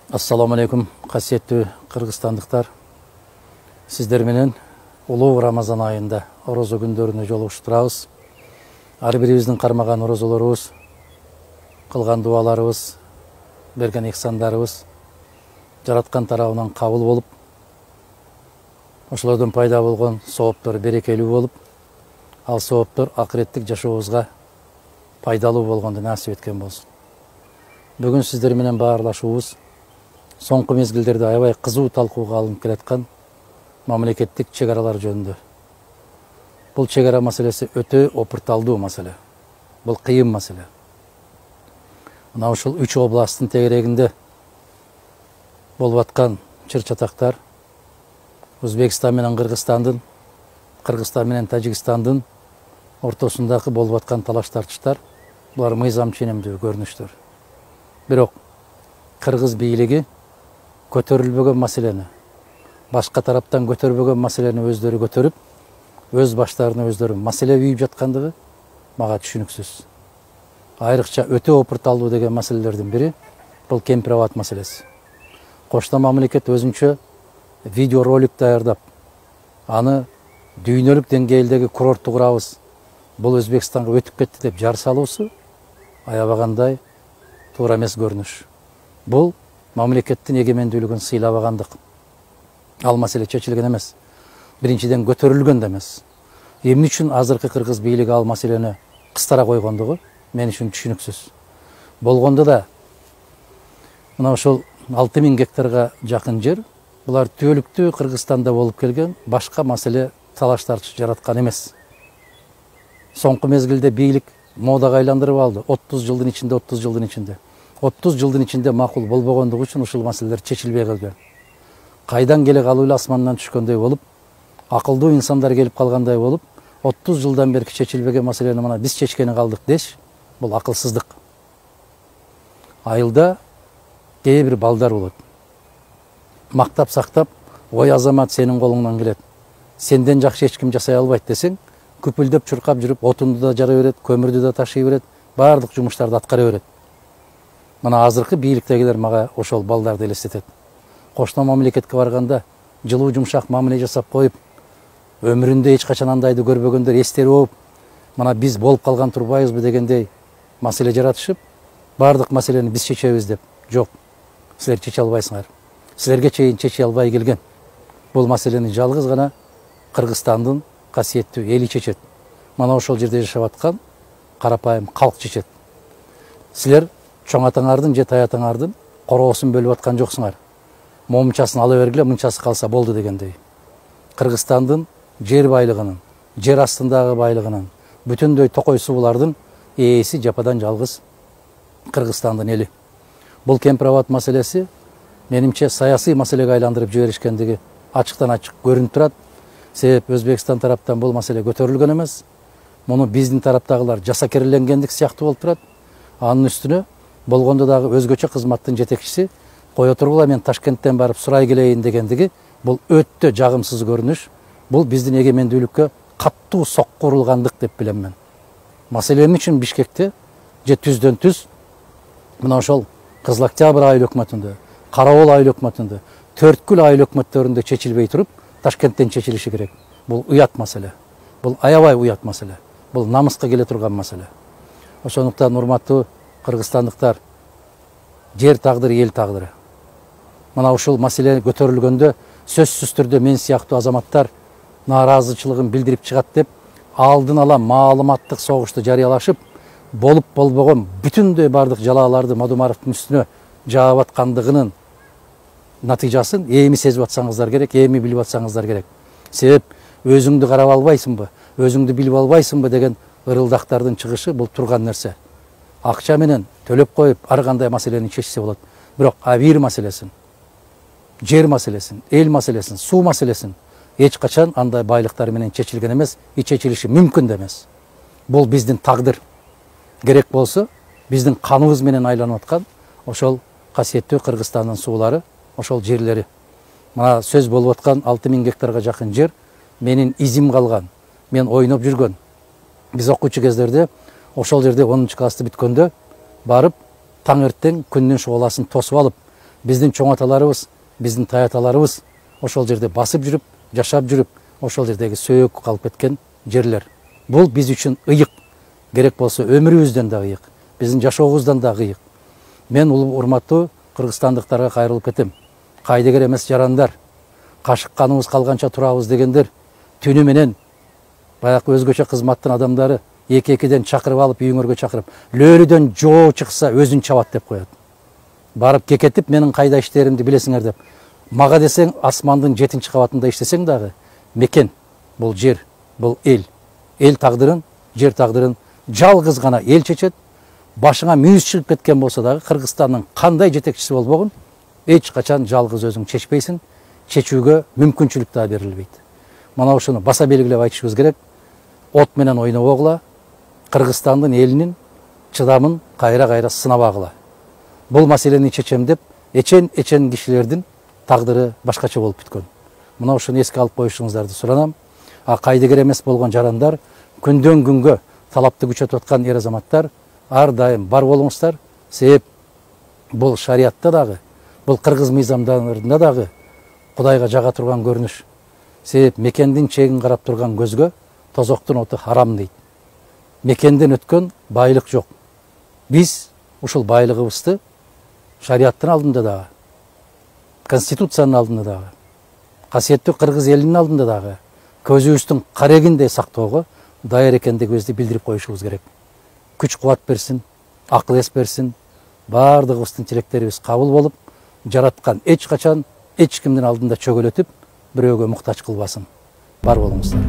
Assalamu alaikum, қасиетті қырғызстандықтар. Сіздер менен улуу Рамазан айында орозо күндөрүнө жолугуштурабыз. Ар бирибиздин кармаган орозолорубуз, кылган дуаларыбыз, берген ихсандарыбыз жараткан тарабынан кабыл болуп, ошолордон пайда болгон сооптор берекелүү болуп, ал сооптор акыреттик жашообузга пайдалуу болгонду насип эткен болсун. Бүгүн сиздер менен баарлашуубуз соңку мезгилдерде аябай кызуу талкууга алынып келаткан мамлекеттик чек аралар жөнүндө. Бул чек ара маселеси өтө опурталдуу маселе. Бул кыйын маселе. Мына ушул 3 областтын тегерегинде болуп аткан чыр-чатактар Өзбекстан менен Кыргызстандын, Кыргызстан менен Тажикстандын ортосундагы болуп аткан талаш-тартыштар булар мыйзам ченемдүү көрүнүштөр. Бирок кыргыз бийлиги көтөрүлбөгөн маселени, башка тараптан көтөрбөгөн маселени өздөрү көтөрүп, өз баштарына өздөрү маселе үйүп жаткандыгы мага түшүнүксүз. Айрыкча өтө опурталдуу деген маселелердин бири бул кемпир-абад маселеси. Кошто мамлекет өзүнчө видео ролик даярдап, аны дүйнөлүк деңгээлдеги курортту курабыз, бул Өзбекстанга өтүп кетти деп жар салуусу аябагандай туура эмес көрүнүш. Бул мамлекеттин эгемендүүлүгүн сыйлабагандык. Ал маселе чечилген эмес. Биринчиден көтөрүлгөн да эмес. Эмне үчүн азыркы кыргыз бийлиги ал маселени кыстара койгондугу мен үчүн түшүнүксүз. Болгондо да мына ошол 6000 гектарга жакын жер, булар түбөлүктүү Кыргызстанда болуп келген, башка маселе талаш-тартыш жараткан эмес. Соңку мезгилде бийлик модага айландырып алды. 30 жылдын ичинде 30 жылдын ичинде макул болбогондугу үчүн ушул маселелер чечилбей калган. Кайдан келе калуу эле асмандан түшкөндөй болуп, акылдуу инсандар келип калгандай болуп, 30 жылдан бери чечилбеген маселени мына биз чечкени калдык деш, бул акылсыздык. Айылда кээ бир балдар болот. Мактап сактап, ой азамат сенин колуңдан келет. Сенден жакшы эч ким жасай албайт десең, күпүлдөп чуркап жүрүп, отунду да жарый берет, көмүрдү да ташый берет, баардык жумуштарды аткара берет. Мына азыркы бийликтегилер мага ошол балдарды элестетет. Кошто мамлекетке барганда жылуу жумшак мамиле жасап коюп, өмүрүндө эч качан андайды көрбөгөндөр эстери болуп, мына биз болуп калган турбайбызбы дегендей маселе жаратышып, баардык маселени биз чечебиз деп. Жок, силер чече албайсыңар. Силерге чейин чече албай келген. Бул маселени жалгыз гана Кыргызстандын касиеттүү эли чечет. Мана ошол жерде жашап аткан карапайым калк чечет. Силер чоң атаңардын же тай атаңардын короосун бөлүп аткан жоксуңар. Момчасын ала бергиле, мынчасы калса болду дегендей. Кыргызстандын жер байлыгынын, жер астындагы байлыгынын, бүтүндөй токой суулардын ээси жападан жалгыз Кыргызстандын эли. Бул кемпир-абад маселеси менимче саясий маселеге айландырып жиберишкендиги ачыктан ачык көрүнүп турат. Себеп Өзбекстан тараптан бул маселе көтөрүлгөн эмес. Муну биздин тараптагылар жасакерленгендик сыяктуу болуп турат. Анын үстүнө болгондо дагы өзгөчө кызматтын жетекчиси кое тургула мен Ташкенттен барып сурай келейин дегендиги бул өтө жагымсыз көрүнүш. Бул биздин эгемендүүлүккө каттуу сокку урулгандык деп билем мен. Маселе эмне үчүн Бишкекте же түздөн түз мына ошол Кызыл Октябрь айыл өкмөтүндө, Карабол айыл өкмөтүндө, Төрткүл айыл өкмөттөрүндө чечилбей туруп Ташкенттен чечилиши керек. Бул уят маселе. Бул аябай уят маселе. Бул намыска келе турган маселе. Ошондуктан урматтуу кыргызстандыктар, жер тагдыры эл тагдыры. Мына ушул маселе көтөрүлгөндө сөзсүз түрдө мен сыяктуу азаматтар нааразычылыгын билдирип чыгат деп алдын ала маалыматтык согушту жарыялашып, болуп болбогон бүтүндөй бардык жалааларды Мадумаровдун үстүнө жаап аткандыгынын натыйжасын эми сезип атсаңыздар керек, эми билип атсаңыздар керек. Себеп өзүңдү карап албайсыңбы, өзүңдү билип албайсыңбы деген ырылдактардын чыгышы бул турган нерсе. Акча менен төлөп коюп ар кандай маселени чечсе болот. Бирок абийир маселесин, жер маселесин, эл маселесин, суу маселесин эч качан андай байлыктар менен чечилген эмес, чечилиши мүмкүн да эмес. Бул биздин тагдыр. Керек болсо биздин каныбыз менен айланып аткан ошол касиеттүү Кыргызстандын суулары, ошол жерлери. Мына сөз болуп аткан 6000 гектарга жакын жер менин изим калган. Мен ойноп жүргөн. Биз окуучу кездерде ошол жерде 10 класты бүткөндө барып таң эртең күндүн шугаласын тосуп алып, Биздин чоң аталарыбыз, биздин тай аталарыбыз ошол жерде басып жүрүп, жашап жүрүп, ошол жердеги сөөк калып кеткен жерлер. Бул биз үчүн ыйык. Керек болсо өмүрүбүздөн да ыйык, биздин жашообуздан да ыйык. Мен улуу урматтуу кыргызстандыктарга кайрылып кетем. Кайдыгер эмес жарандар, кашык каныбыз калганча турабыз дегендер түнү менен баягы өзгөчө кызматтын адамдары эки-экиден чакырып алып, үйүңөргө чакырып, лөөрүдөн жоо чыкса өзүн чабат деп коет. Барып кекетип, менин кайда иштеримди билесиңер деп. Мага десең, асмандын 7-чи кабатында иштесең дагы, мекен, бул жер, бул эл. Эл тагдырын, жер тагдырын жалгыз гана эл чечет. Башыңа мүйүз чыгып кеткен болсо дагы, Кыргызстандын кандай жетекчиси болбогун, эч качан жалгыз өзүң чечпейсиң, чечүүгө мүмкүнчүлүк да берилбейт. Мына ушуну баса белгилеп айтышыбыз керек. От менен ойнобогула, Кыргызстандын элинин чыдамын кайра сынабагыла. Бул маселени чечем деп, эчен кишилердин тагдыры башкача болуп бүткөн. Мына ушуну эске алып коюшуңуздарды суранам. Кайдыгер эмес болгон жарандар, күндөн күнгө талапты күчөтүп аткан эр азаматтар, ар дайым бар болуңуздар. Себеп бул шариатта дагы, бул кыргыз мыйзамдарында дагы Кудайга жага турган көрүнүш. Себеп мекендин чегин карап турган көзгө тозоктун оту харам дейт. Мекенден өткөн байлык жок. Биз ушул байлыгыбызды шариаттын алдында дагы, конституциянын алдында дагы, касиеттүү кыргыз элинин алдында дагы көзүбүздүн карегиндей сактоого даяр экендигибизди билдирип коюшубуз керек. Күч кубат берсин, акыл эс берсин, бардыгыбыздын тилектерибиз кабыл болуп, жараткан эч качан эч кимдин алдында чөгөлөтүп, бирөөгө муктач кылбасын. Бар болуңуздар.